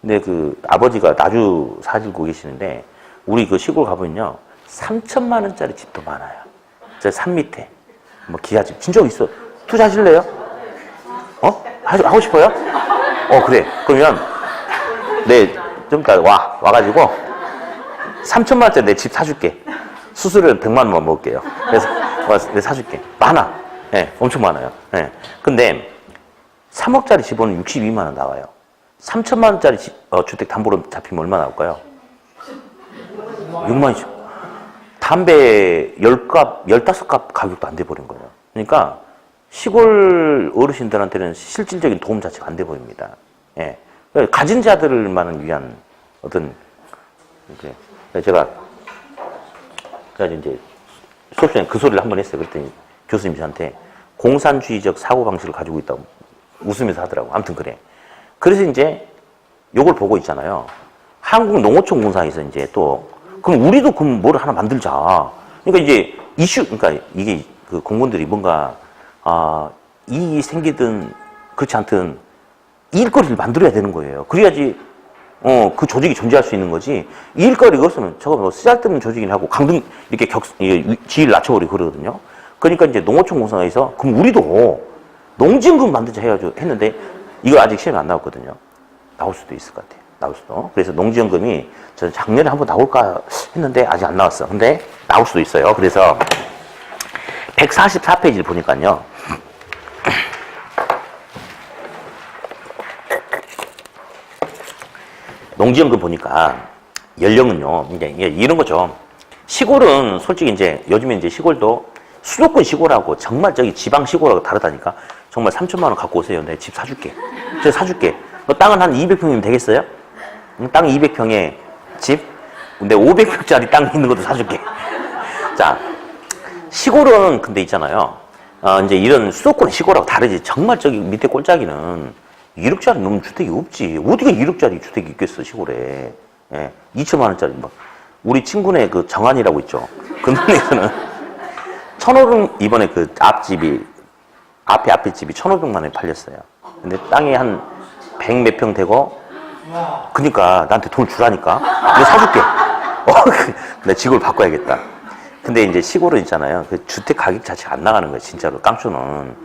근데 그 아버지가 나주 사시고 계시는데 우리 그 시골 가보면요 3천만 원짜리 집도 많아요. 저 산 밑에 뭐 기아집 진짜 있어. 투자하실래요? 하고 싶어요? 그래. 그러면 좀 이따 와가지고 3천만 원짜리 내 집 사줄게. 수수료 100만 원만 먹을게요. 그래서 내가 사줄게. 많아. 네, 엄청 많아요. 네. 근데 3억짜리 집은 62만 원 나와요. 3천만 원짜리 주택 담보로 잡히면 얼마 나올까요? 6만 원이죠. 담배 10값, 15값 가격도 안 돼버린 거예요. 그러니까 시골 어르신들한테는 실질적인 도움 자체가 안 돼버립니다. 예. 가진 자들만을 위한 어떤, 제가 이제 수업 시간에 그 소리를 한번 했어요. 그랬더니 교수님이 저한테 공산주의적 사고방식을 가지고 있다고 웃으면서 하더라고. 아무튼 그래. 그래서 이제 요걸 보고 있잖아요. 한국농어촌 공사에서 이제 또, 그럼 우리도 그럼 뭘 하나 만들자. 그러니까 이제 그러니까 이게 그 공무원들이 뭔가, 이익이 생기든 그렇지 않든 일거리를 만들어야 되는 거예요. 그래야지, 그 조직이 존재할 수 있는 거지. 일거리가 없으면 저거 뭐 쓰잘데없는 조직이나 하고 강등 이렇게 지위를 낮춰버리고 그러거든요. 그러니까 이제 농어촌 공사에서 그럼 우리도 농지연금 만들자 해가지고 했는데 이거 아직 시험에 안 나왔거든요. 나올 수도 있을 것 같아요. 나올 수도. 그래서 농지연금이 저는 작년에 한번 나올까 했는데 아직 안 나왔어. 근데 나올 수도 있어요. 그래서 144페이지를 보니까요. 농지연금 보니까 연령은요. 이제 이런 거죠. 시골은 솔직히 이제 요즘에 이제 시골도 수도권 시골하고 정말 저기 지방 시골하고 다르다니까. 정말 3천만 원 갖고 오세요. 내 집 사줄게. 제가 사줄게. 너 땅은 한 200평이면 되겠어요? 땅 200평에 집? 근데 500평짜리 땅 있는 것도 사줄게. 자, 시골은 근데 있잖아요. 이제 이런 수도권 시골하고 다르지. 정말 저기 밑에 꼴짜기는 1억짜리 넘는 주택이 없지. 어디가 1억짜리 주택이 있겠어, 시골에. 예, 2천만 원짜리. 막. 우리 친구네 그 정한이라고 있죠. 그 동네에서는 1,500, 이번에 그 앞에 집이 1,500만 원에 팔렸어요. 근데 땅이 한 100 몇 평 되고, 그니까 나한테 돈을 주라니까. 내가 사줄게. 내 집을 바꿔야겠다. 근데 이제 시골은 있잖아요. 그 주택 가격 자체가 안 나가는 거예요, 진짜로. 깡초는.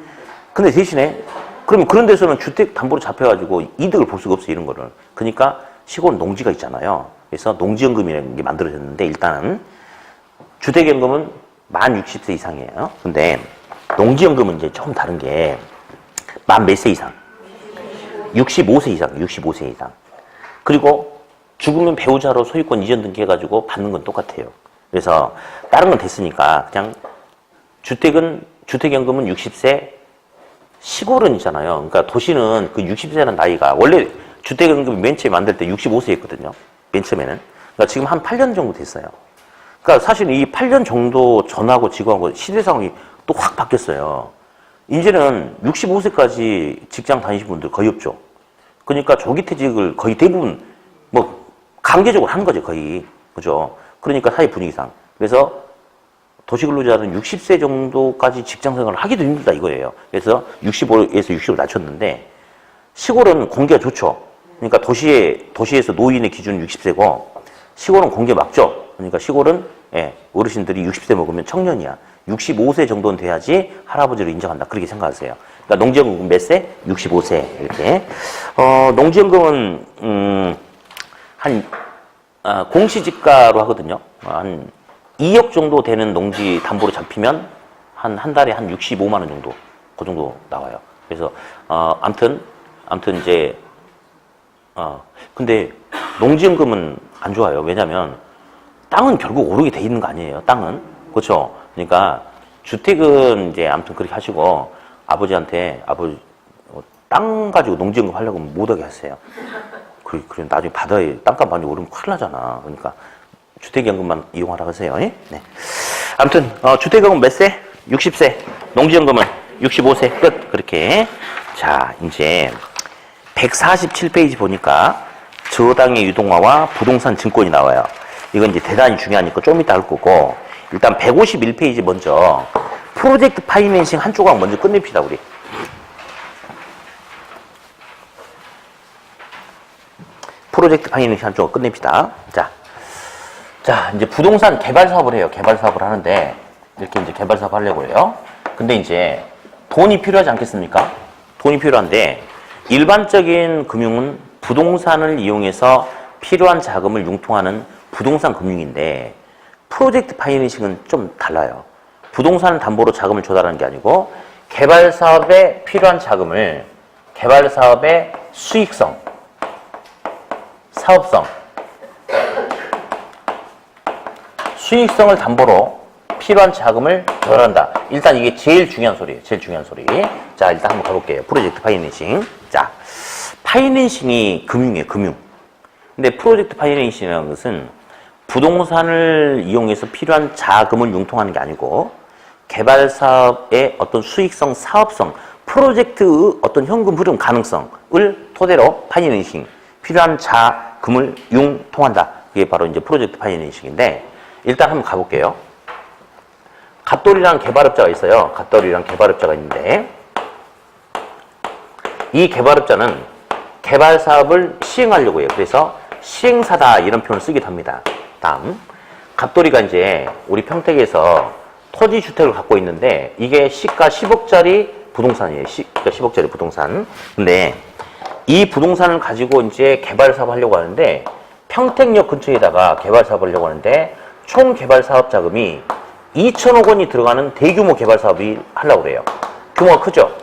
근데 대신에 그러면 그런 데서는 주택 담보로 잡혀가지고 이득을 볼 수가 없어요, 이런 거를. 그러니까 시골 농지가 있잖아요. 그래서 농지연금이라는 게 만들어졌는데, 일단은 주택연금은 만 60세 이상이에요. 근데 농지연금은 이제 조금 다른 게 만 몇 세 이상? 65세 이상, 65세 이상. 그리고 죽으면 배우자로 소유권 이전 등기해가지고 받는 건 똑같아요. 그래서 다른 건 됐으니까 그냥 주택연금은 60세, 시골은 있잖아요. 그러니까 도시는 그 60세라는 나이가 원래 주택연금이 맨 처음에 만들 때 65세였거든요. 맨 처음에는. 그러니까 지금 한 8년 정도 됐어요. 그러니까 사실 이 8년 정도 전하고 지금하고 시대 상황이 또 확 바뀌었어요. 이제는 65세까지 직장 다니신 분들 거의 없죠. 그러니까 조기퇴직을 거의 대부분 뭐 강제적으로 하는 거죠, 거의. 그죠? 그러니까 사회 분위기상. 그래서 도시근로자는 60세 정도까지 직장생활을 하기도 힘들다 이거예요. 그래서 65에서 60으로 낮췄는데 시골은 공개가 좋죠. 그러니까 도시에서 노인의 기준은 60세고 시골은 공개 막죠. 그러니까 시골은 어르신들이 60세 먹으면 청년이야. 65세 정도는 돼야지 할아버지를 인정한다. 그렇게 생각하세요. 그러니까 농지연금 몇 세? 65세 이렇게. 농지연금은 공시지가로 하거든요. 한 2억 정도 되는 농지 담보로 잡히면 한 달에 한 65만 원 정도 그 정도 나와요. 그래서 암튼 이제 근데 농지연금은 안 좋아요. 왜냐면 땅은 결국 오르게 돼 있는 거 아니에요. 땅은. 그렇죠? 그러니까 주택은 이제 아무튼 그렇게 하시고 아버지 땅 가지고 농지연금 하려고 하면 못 하게 하세요. 그래 나중에 바다에 땅값 많이 오르면 큰일 나잖아. 그러니까 주택연금만 이용하라고 하세요. 네. 아무튼 주택연금 몇 세? 60세. 농지연금은 65세 끝. 그렇게. 자, 이제 147페이지 보니까 저당의 유동화와 부동산 증권이 나와요. 이건 이제 대단히 중요하니까 좀 이따 할 거고, 일단 151페이지 먼저 프로젝트 파이낸싱 한 조각 먼저 끝냅시다, 우리. 프로젝트 파이낸싱 한 조각 끝냅시다. 자, 이제 부동산 개발 사업을 해요. 개발 사업을 하는데, 이렇게 이제 개발 사업 하려고 해요. 근데 이제 돈이 필요하지 않겠습니까? 돈이 필요한데, 일반적인 금융은 부동산을 이용해서 필요한 자금을 융통하는 부동산 금융인데, 프로젝트 파이낸싱은 좀 달라요. 부동산 담보로 자금을 조달하는 게 아니고, 개발 사업에 필요한 자금을 개발 사업의 수익성, 사업성, 수익성을 담보로 필요한 자금을 조달한다. 일단 이게 제일 중요한 소리예요. 제일 중요한 소리. 자, 일단 한번 가볼게요. 프로젝트 파이낸싱. 자, 파이낸싱이 금융이에요. 금융. 근데 프로젝트 파이낸싱이라는 것은 부동산을 이용해서 필요한 자금을 융통하는 게 아니고 개발 사업의 어떤 수익성, 사업성, 프로젝트의 어떤 현금 흐름 가능성을 토대로 파이낸싱, 필요한 자금을 융통한다. 그게 바로 이제 프로젝트 파이낸싱인데, 일단 한번 가볼게요. 갑돌이라는 개발업자가 있어요. 갑돌이라는 개발업자가 있는데, 이 개발업자는 개발 사업을 시행하려고 해요. 그래서 시행사다 이런 표현을 쓰기도 합니다. 다음, 갑돌이가 이제 우리 평택에서 토지 주택을 갖고 있는데 이게 시가 10억짜리 부동산이에요. 시가 10억짜리 부동산. 근데 이 부동산을 가지고 이제 개발 사업 하려고 하는데, 평택역 근처에다가 개발 사업을 하려고 하는데 총 개발 사업 자금이 2천억 원이 들어가는 대규모 개발 사업이 하려고 그래요. 규모가 크죠?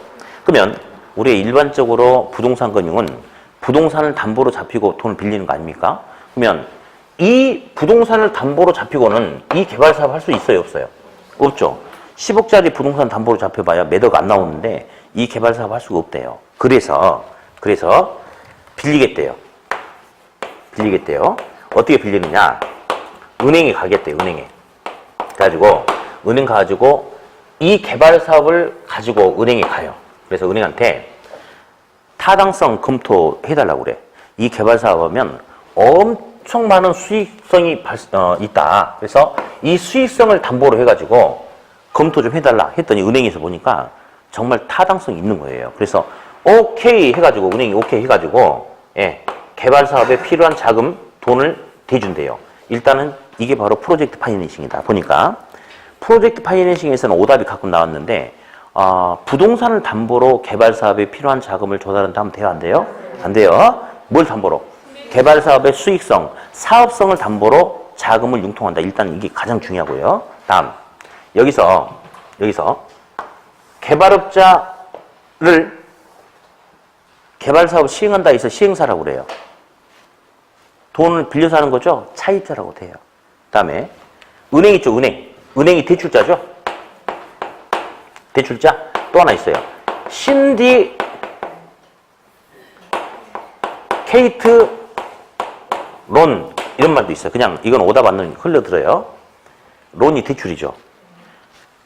그러면 우리 일반적으로 부동산 금융은 부동산을 담보로 잡히고 돈을 빌리는 거 아닙니까? 그러면 이 부동산을 담보로 잡히고는 이 개발 사업 할 수 있어요, 없어요? 없죠. 10억짜리 부동산 담보로 잡혀봐야 몇 억 안 나오는데 이 개발 사업 할 수가 없대요. 그래서 빌리겠대요. 어떻게 빌리느냐? 은행에 가겠대요, 은행에. 그래가지고 은행 가가지고 이 개발 사업을 가지고 은행에 가요. 그래서 은행한테 타당성 검토해달라고 그래. 이 개발 사업하면 엄청 많은 수익성이 있다. 그래서 이 수익성을 담보로 해가지고 검토 좀 해달라 했더니 은행에서 보니까 정말 타당성이 있는 거예요. 그래서 오케이 해가지고, 은행이 오케이 해가지고, 개발 사업에 필요한 자금, 돈을 대준대요. 일단은 이게 바로 프로젝트 파이낸싱이다. 보니까 프로젝트 파이낸싱에서는 오답이 가끔 나왔는데, 부동산을 담보로 개발 사업에 필요한 자금을 조달한다 하면 돼요, 안 돼요? 안 돼요. 뭘 담보로? 개발 사업의 수익성, 사업성을 담보로 자금을 융통한다. 일단 이게 가장 중요하고요. 다음, 여기서 개발업자를 개발 사업을 시행한다 해서 시행사라고 그래요. 돈을 빌려서 하는 거죠? 차입자라고 돼요. 다음에 은행 있죠, 은행. 은행이 대출자죠? 대출자. 또 하나 있어요. 신디케이트 론 이런 말도 있어요. 그냥 이건 오답 안 흘려들어요. 론이 대출이죠.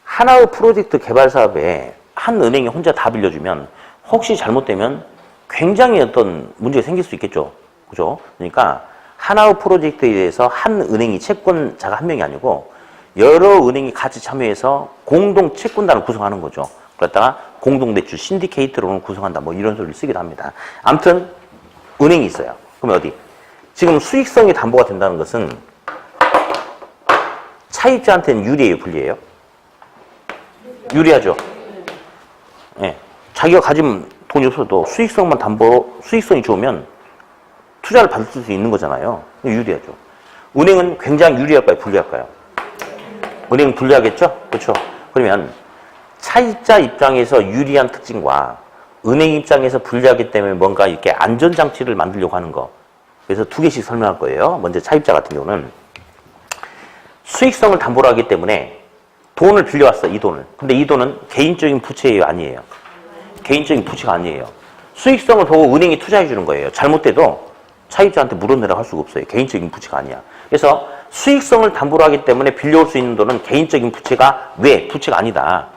하나의 프로젝트 개발 사업에 한 은행이 혼자 다 빌려주면 혹시 잘못되면 굉장히 어떤 문제가 생길 수 있겠죠. 그죠? 그러니까 하나의 프로젝트에 대해서 한 은행이 채권자가 한 명이 아니고 여러 은행이 같이 참여해서 공동 채권단을 구성하는 거죠. 그랬다가 공동대출, 신디케이트론을 구성한다. 뭐 이런 소리를 쓰기도 합니다. 아무튼 은행이 있어요. 그러면 어디? 지금 수익성이 담보가 된다는 것은 차입자한테는 유리해요, 불리해요? 유리하죠. 예. 자기가 가진 돈이 없어도 수익성만 담보로, 수익성이 좋으면 투자를 받을 수 있는 거잖아요. 유리하죠. 은행은 굉장히 유리할까요, 불리할까요? 은행은 불리하겠죠? 그렇죠? 그러면 차입자 입장에서 유리한 특징과 은행 입장에서 불리하기 때문에 뭔가 이렇게 안전장치를 만들려고 하는 거. 그래서 두 개씩 설명할 거예요. 먼저 차입자 같은 경우는 수익성을 담보로 하기 때문에 돈을 빌려왔어, 이 돈을. 근데 이 돈은 개인적인 부채예요, 아니에요? 개인적인 부채가 아니에요. 수익성을 보고 은행이 투자해 주는 거예요. 잘못돼도 차입자한테 물어내라고 할 수가 없어요. 개인적인 부채가 아니야. 그래서 수익성을 담보로 하기 때문에 빌려올 수 있는 돈은 개인적인 부채가 왜? 부채가 아니다.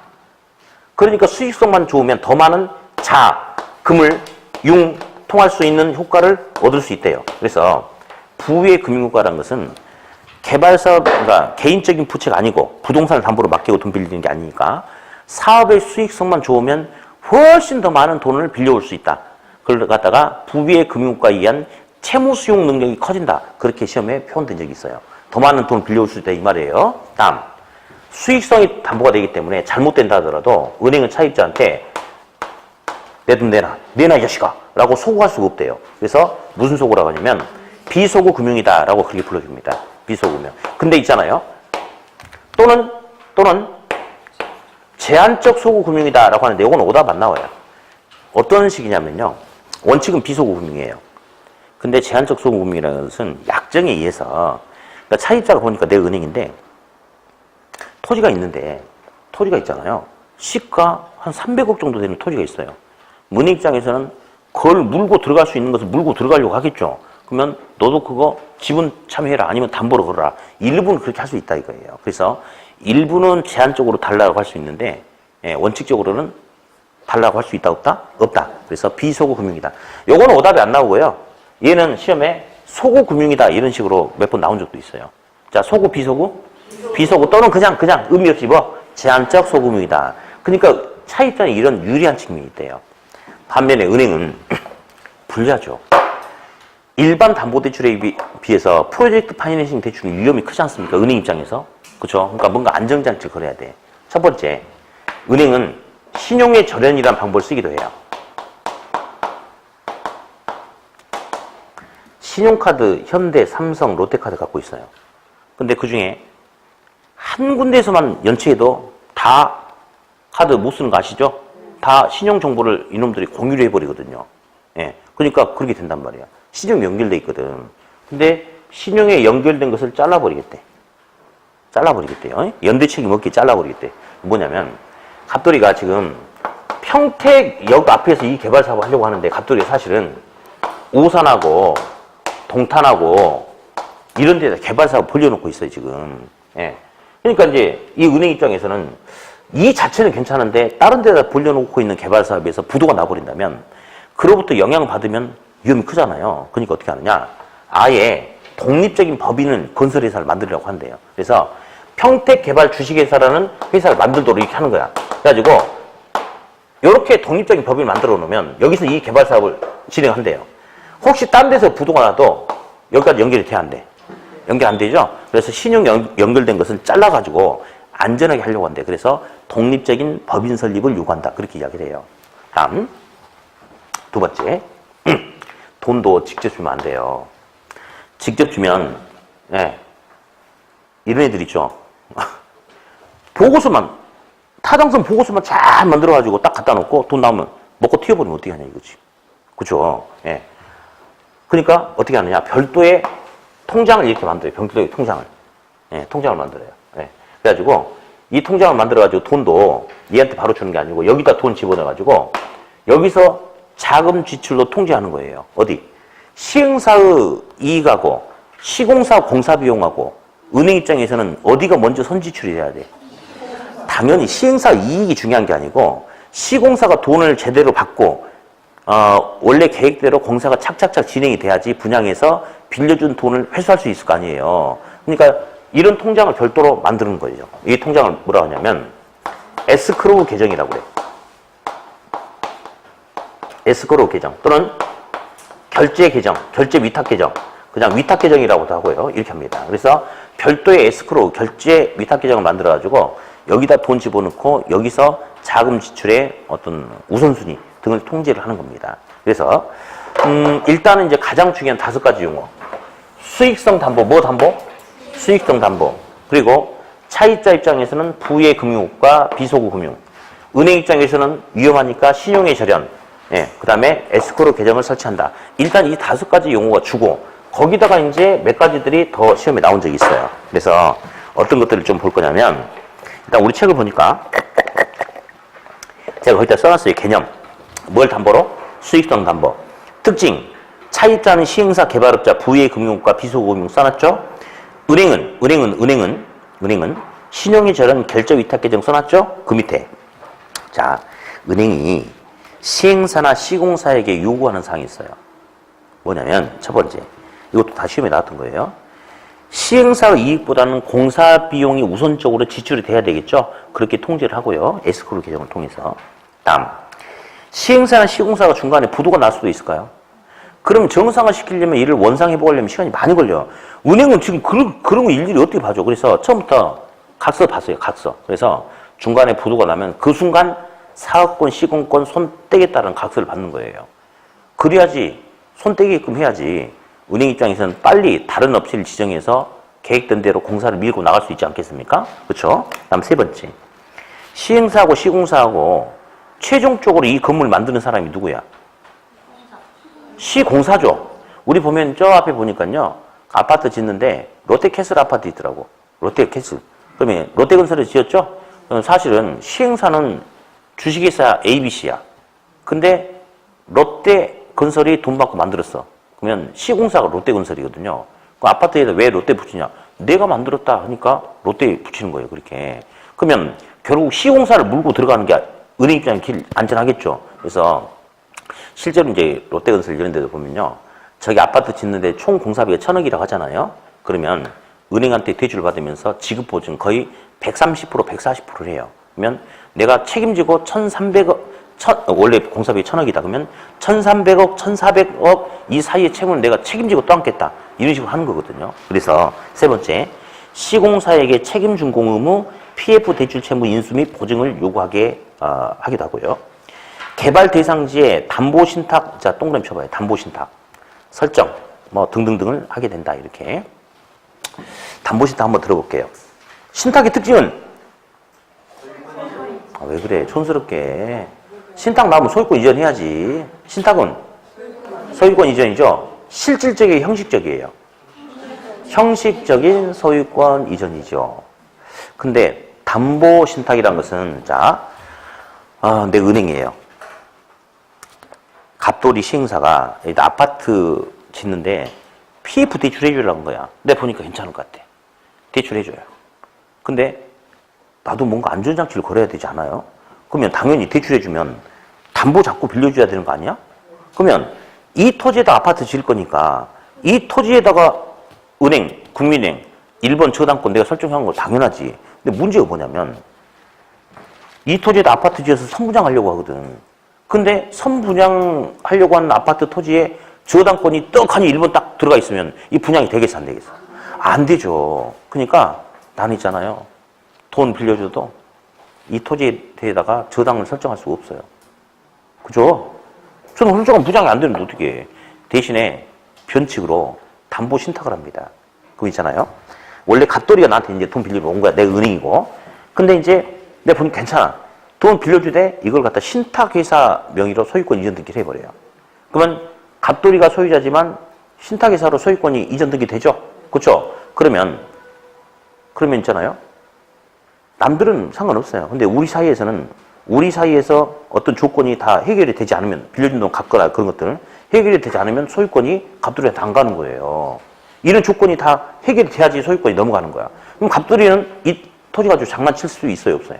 그러니까 수익성만 좋으면 더 많은 자금을 융통할 수 있는 효과를 얻을 수 있대요. 그래서 부의 금융효과라는 것은 개발사업가 개인적인 부채가 아니고 부동산을 담보로 맡기고 돈 빌리는 게 아니니까 사업의 수익성만 좋으면 훨씬 더 많은 돈을 빌려올 수 있다. 그걸 갖다가 부의 금융효과에 의한 채무 수용 능력이 커진다. 그렇게 시험에 표현된 적이 있어요. 더 많은 돈을 빌려올 수 있다 이 말이에요. 다음, 수익성이 담보가 되기 때문에 잘못된다 하더라도 은행은 차입자한테 내 돈 내놔 이 자식아 라고 소구할 수가 없대요. 그래서 무슨 소구라고 하냐면 비소구 금융이다 라고 그렇게 불러줍니다. 비소금융. 근데 있잖아요. 또는 제한적 소구금융이다 라고 하는데 이건 오답 안 나와요. 어떤 식이냐면요. 원칙은 비소구금융이에요. 근데 제한적 소구금융이라는 것은 약정에 의해서 그러니까 차입자가 보니까 내 은행인데 토지가 있는데 토지가 있잖아요. 시가 한 300억 정도 되는 토지가 있어요. 은행 입장에서는 그걸 물고 들어갈 수 있는 것을 물고 들어가려고 하겠죠. 그러면 너도 그거 지분 참여해라 아니면 담보로 걸어라. 일부는 그렇게 할 수 있다 이거예요. 그래서 일부는 제한적으로 달라고 할 수 있는데 원칙적으로는 달라고 할 수 있다 없다? 없다. 그래서 비소구금융이다. 요거는 오답이 안 나오고요. 얘는 시험에 소구금융이다 이런 식으로 몇 번 나온 적도 있어요. 자, 소구 비소구? 비소구 또는 그냥 의미 없이 뭐 제한적 소구금융이다. 그러니까 차입자는 이런 유리한 측면이 있대요. 반면에 은행은 불리하죠. 일반 담보대출에 비해서 프로젝트 파이낸싱 대출은 위험이 크지 않습니까? 은행 입장에서. 그렇죠? 그러니까 뭔가 안정장치를 걸어야 돼. 첫 번째, 은행은 신용의 절연이라는 방법을 쓰기도 해요. 신용카드, 현대, 삼성, 롯데카드 갖고 있어요. 근데 그 중에 한 군데에서만 연체해도 다 카드 못 쓰는 거 아시죠? 다 신용 정보를 이놈들이 공유를 해버리거든요. 예. 그러니까 그렇게 된단 말이야. 신용이 연결돼 있거든. 근데 신용에 연결된 것을 잘라버리겠대. 잘라버리겠대요. 연대 책임 없게 잘라버리겠대. 뭐냐면 갑돌이가 지금 평택역 앞에서 이 개발 사업을 하려고 하는데 갑돌이가 사실은 오산하고 동탄하고 이런 데다 개발 사업 벌려놓고 있어요 지금. 예. 그러니까 이제 이 은행 입장에서는 이 자체는 괜찮은데 다른 데다 벌려놓고 있는 개발 사업에서 부도가 나버린다면 그로부터 영향을 받으면 위험이 크잖아요. 그러니까 어떻게 하느냐. 아예 독립적인 법인은 건설회사를 만들려고 한대요. 그래서 평택개발 주식회사라는 회사를 만들도록 이렇게 하는 거야. 그래가지고 이렇게 독립적인 법인을 만들어 놓으면 여기서 이 개발 사업을 진행한대요. 혹시 딴 데서 부도가 나도 여기까지 연결이 돼야 안 돼. 연결 안 되죠? 그래서 신용 연결된 것을 잘라가지고 안전하게 하려고 한대. 그래서 독립적인 법인 설립을 요구한다. 그렇게 이야기를 해요. 다음 두 번째, 돈도 직접 주면 안 돼요. 직접 주면 이런 애들 있죠. 보고서만 타당성 보고서만 잘 만들어가지고 딱 갖다 놓고 돈 나오면 먹고 튀어버리면 어떻게 하냐 이거지. 그죠? 예. 그러니까 어떻게 하느냐. 별도의 통장을 이렇게 만들어요. 별도의 통장을. 예, 통장을 만들어요. 예. 그래가지고 이 통장을 만들어가지고 돈도 얘한테 바로 주는 게 아니고 여기다 돈 집어넣어가지고 여기서 자금 지출로 통제하는 거예요. 어디? 시행사의 이익하고 시공사 공사 비용하고 은행 입장에서는 어디가 먼저 선지출이 돼야 돼? 당연히 시행사 이익이 중요한 게 아니고 시공사가 돈을 제대로 받고 원래 계획대로 공사가 착착착 진행이 돼야지 분양해서 빌려준 돈을 회수할 수 있을 거 아니에요. 그러니까 이런 통장을 별도로 만드는 거예요. 이 통장을 뭐라고 하냐면 에스크로우 계정이라고 그래요. 에스크로우 계정 또는 결제 계정, 결제 위탁 계정, 그냥 위탁 계정이라고도 하고요. 이렇게 합니다. 그래서 별도의 에스크로우, 결제 위탁 계정을 만들어가지고 여기다 돈 집어넣고 여기서 자금 지출의 어떤 우선순위 등을 통제를 하는 겁니다. 그래서 일단은 이제 가장 중요한 5가지 용어. 수익성 담보, 뭐 담보? 수익성 담보. 그리고 차입자 입장에서는 부의 금융과 비소구 금융. 은행 입장에서는 위험하니까 신용의 절연. 예, 그 다음에 에스크로 계정을 설치한다. 일단 이 5가지 용어가 주고 거기다가 이제 몇 가지들이 더 시험에 나온 적이 있어요. 그래서 어떤 것들을 좀 볼 거냐면 일단 우리 책을 보니까 제가 거기다 써놨어요. 개념. 뭘 담보로? 수익성 담보. 특징. 차입자는 시행사, 개발업자, 부의 금융과 비소구 금융 써놨죠? 은행은 신용의 절연 결제 위탁 계정 써놨죠? 그 밑에. 자, 은행이 시행사나 시공사에게 요구하는 사항이 있어요. 뭐냐면 첫 번째. 이것도 다 시험에 나왔던 거예요. 시행사의 이익보다는 공사 비용이 우선적으로 지출이 돼야 되겠죠? 그렇게 통제를 하고요. 에스크로 계정을 통해서. 다음. 시행사나 시공사가 중간에 부도가 날 수도 있을까요? 그럼 정상화 시키려면 이를 원상회복하려면 시간이 많이 걸려요. 은행은 지금 그런 거 일일이 어떻게 봐줘? 그래서 처음부터 각서 봤어요. 각서. 그래서 중간에 부도가 나면 그 순간 사업권, 시공권 손 떼겠다는 각서를 받는 거예요. 그래야지 손 떼게끔 해야지 은행 입장에서는 빨리 다른 업체를 지정해서 계획된 대로 공사를 밀고 나갈 수 있지 않겠습니까? 그렇죠? 다음 세 번째. 시행사하고 시공사하고 최종적으로 이 건물을 만드는 사람이 누구야? 시공사죠. 우리 보면 저 앞에 보니까요. 아파트 짓는데 롯데캐슬 아파트 있더라고. 롯데캐슬. 그러면 롯데건설에 지었죠? 사실은 시행사는 주식회사 ABC야. 근데 롯데건설이 돈 받고 만들었어. 그러면 시공사가 롯데건설이거든요. 그 아파트에다 왜 롯데 붙이냐? 내가 만들었다 하니까 롯데 붙이는 거예요. 그렇게. 그러면 결국 시공사를 물고 들어가는 게 은행 입장에 길 안전하겠죠. 그래서 실제로 이제 롯데건설 이런 데도 보면요. 저기 아파트 짓는데 총 공사비가 1,000억이라고 하잖아요. 그러면 은행한테 대출을 받으면서 지급보증 거의 130%, 140%를 해요. 그러면 내가 책임지고 1,300억, 원래 공사비 1,000억이다. 그러면 1,300억, 1,400억 이 사이의 채무는 내가 책임지고 떠안겠다. 이런 식으로 하는 거거든요. 그래서 세 번째, 시공사에게 책임 준공 의무, PF 대출 채무 인수 및 보증을 요구하게 하기도 하고요. 개발 대상지에 담보 신탁, 자 동그라미 쳐봐요. 담보 신탁 설정, 뭐 등등등을 하게 된다. 이렇게 담보 신탁 한번 들어볼게요. 신탁의 특징은 왜 그래? 촌스럽게. 신탁 나오면 소유권 이전해야지. 신탁은 소유권 이전이죠. 실질적이에요, 형식적이에요. 형식적인 소유권 이전이죠. 근데 담보 신탁이라는 것은 자, 내 은행이에요. 갑돌이 시행사가 아파트 짓는데 PF 대출해주려는 거야. 내가 보니까 괜찮을 것 같아. 대출해줘요. 근데 나도 뭔가 안전장치를 걸어야 되지 않아요? 그러면 당연히 대출해주면 담보 자꾸 빌려줘야 되는 거 아니야? 그러면 이 토지에다 아파트 지을 거니까 이 토지에다가 은행, 국민은행, 1번 저당권 내가 설정한 거 당연하지. 근데 문제가 뭐냐면 이 토지에다 아파트 지어서 선분양하려고 하거든. 근데 선분양하려고 하는 아파트 토지에 저당권이 떡하니 1번 딱 들어가 있으면 이 분양이 되겠어 안 되겠어? 안 되죠. 그러니까 나는 있잖아요. 돈 빌려줘도 이 토지에 대해다가 저당을 설정할 수가 없어요. 그죠? 저는 설정은 부장이 안 되는데 어떻게 해. 대신에 변칙으로 담보 신탁을 합니다. 그거 있잖아요. 원래 갑돌이가 나한테 이제 돈 빌리러 온 거야. 내 은행이고. 근데 이제 내가 보니 괜찮아. 돈 빌려주되 이걸 갖다 신탁회사 명의로 소유권 이전 등기를 해버려요. 그러면 갑돌이가 소유자지만 신탁회사로 소유권이 이전 등기 되죠? 그렇죠? 그러면 있잖아요. 남들은 상관없어요. 근데 우리 사이에서 어떤 조건이 다 해결이 되지 않으면, 빌려준 돈 갚거나 그런 것들 해결이 되지 않으면 소유권이 갑돌이한테 안 가는 거예요. 이런 조건이 다 해결이 돼야지 소유권이 넘어가는 거야. 그럼 갑돌이는 이 토지 가지고 장난칠 수 있어요, 없어요?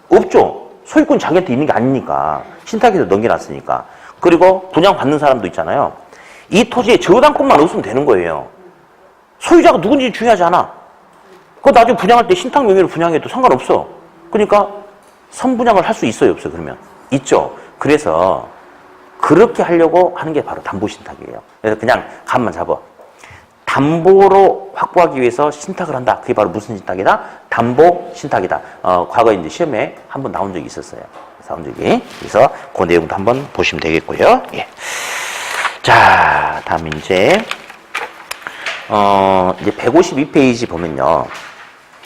없죠. 소유권이 자기한테 있는 게 아니니까. 신탁에서 넘겨놨으니까. 그리고 분양받는 사람도 있잖아요. 이 토지에 저당권만 없으면 되는 거예요. 소유자가 누군지 중요하지 않아. 그거 나중에 분양할 때 신탁 명의로 분양해도 상관없어. 그러니까 선분양을 할 수 있어요, 없어요? 그러면 있죠. 그래서 그렇게 하려고 하는 게 바로 담보신탁이에요. 그래서 그냥 감만 잡아. 담보로 확보하기 위해서 신탁을 한다. 그게 바로 무슨 신탁이다? 담보신탁이다. 과거에 이제 시험에 한번 나온 적이 있었어요. 나온 적이. 그래서 그 내용도 한번 보시면 되겠고요. 예. 자, 다음 이제 152페이지 보면요.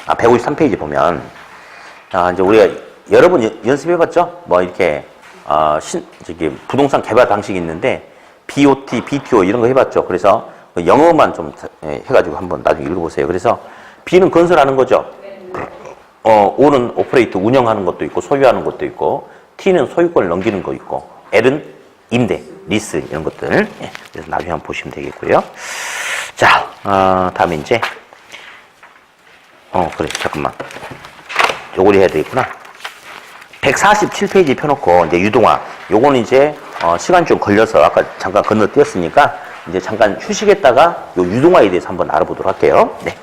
153페이지 보면 이제 우리가 여러 번 연습해봤죠? 뭐 이렇게 부동산 개발 방식이 있는데 BOT, BTO 이런 거 해봤죠. 그래서 영어만 좀 해가지고 한번 나중에 읽어보세요. 그래서 B는 건설하는 거죠. O는 오퍼레이트 운영하는 것도 있고 소유하는 것도 있고 T는 소유권을 넘기는 거 있고 L은 임대, 리스 이런 것들. 그래서 나중에 한번 보시면 되겠고요. 자, 다음에 이제 그래 잠깐만. 요걸 해야 되겠구나. 147페이지 펴놓고 이제 유동화. 요거는 이제 시간이 좀 걸려서 아까 잠깐 건너뛰었으니까 이제 잠깐 휴식했다가 요 유동화에 대해서 한번 알아보도록 할게요. 네.